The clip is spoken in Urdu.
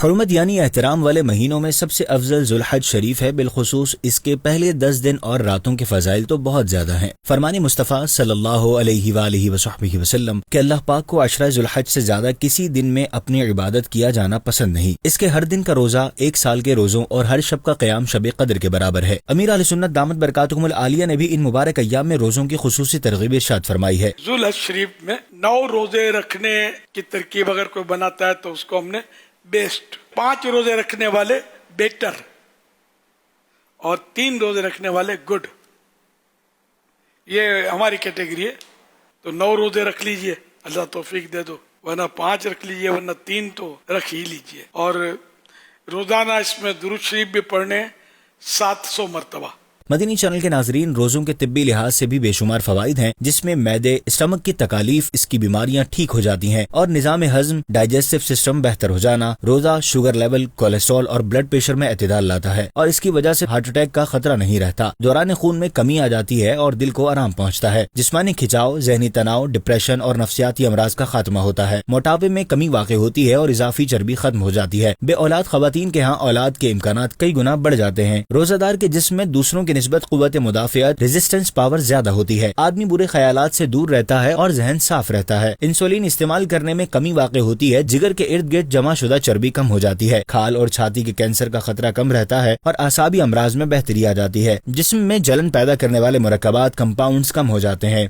حرمت یعنی احترام والے مہینوں میں سب سے افضل ذوالحج شریف ہے، بالخصوص اس کے پہلے 10 دن اور راتوں کے فضائل تو بہت زیادہ ہیں۔ فرمان مصطفیٰ صلی اللہ علیہ وآلہ وصحبہ وسلم کہ اللہ پاک کو عشرہ ذوالحج سے زیادہ کسی دن میں اپنی عبادت کیا جانا پسند نہیں۔ اس کے ہر دن کا روزہ 1 سال کے روزوں اور ہر شب کا قیام شب قدر کے برابر ہے۔ امیر اہل سنت دامت برکاتہم العالیہ نے بھی ان مبارک ایام میں روزوں کی خصوصی ترغیب ارشاد فرمائی ہے۔ ذوالحج شریف میں 9 روزے رکھنے کی ترکیب اگر کوئی بناتا ہے تو اس کو ہم نے بیسٹ، 5 روزے رکھنے والے بیٹر اور 3 روزے رکھنے والے گڈ، یہ ہماری کیٹیگری ہے۔ تو 9 روزے رکھ لیجئے، اللہ توفیق دے دو، ورنہ 5 رکھ لیجئے، ورنہ 3 تو رکھ ہی لیجئے۔ اور روزانہ اس میں درود شریف بھی پڑھنے 700 مرتبہ۔ مدنی چینل کے ناظرین، روزوں کے طبی لحاظ سے بھی بے شمار فوائد ہیں، جس میں معدے، اسٹمک کی تکالیف، اس کی بیماریاں ٹھیک ہو جاتی ہیں اور نظام ہضم، ڈائجسٹو سسٹم بہتر ہو جانا۔ روزہ شوگر لیول، کولیسٹرول اور بلڈ پریشر میں اعتدال لاتا ہے اور اس کی وجہ سے ہارٹ اٹیک کا خطرہ نہیں رہتا۔ دوران خون میں کمی آ جاتی ہے اور دل کو آرام پہنچتا ہے۔ جسمانی کھچاؤ، ذہنی تناؤ، ڈپریشن اور نفسیاتی امراض کا خاتمہ ہوتا ہے۔ موٹاپے میں کمی واقع ہوتی ہے اور اضافی چربی ختم ہو جاتی ہے۔ بے اولاد خواتین کے ہاں اولاد کے امکانات کئی گنا بڑھ جاتے ہیں۔ روزہ دار کے جسم میں دوسروں کی نسبت قوت مدافعت، ریزسٹنس پاور زیادہ ہوتی ہے۔ آدمی برے خیالات سے دور رہتا ہے اور ذہن صاف رہتا ہے۔ انسولین استعمال کرنے میں کمی واقع ہوتی ہے۔ جگر کے ارد گرد جمع شدہ چربی کم ہو جاتی ہے۔ کھال اور چھاتی کے کینسر کا خطرہ کم رہتا ہے اور اعصابی امراض میں بہتری آ جاتی ہے۔ جسم میں جلن پیدا کرنے والے مرکبات، کمپاؤنڈز کم ہو جاتے ہیں۔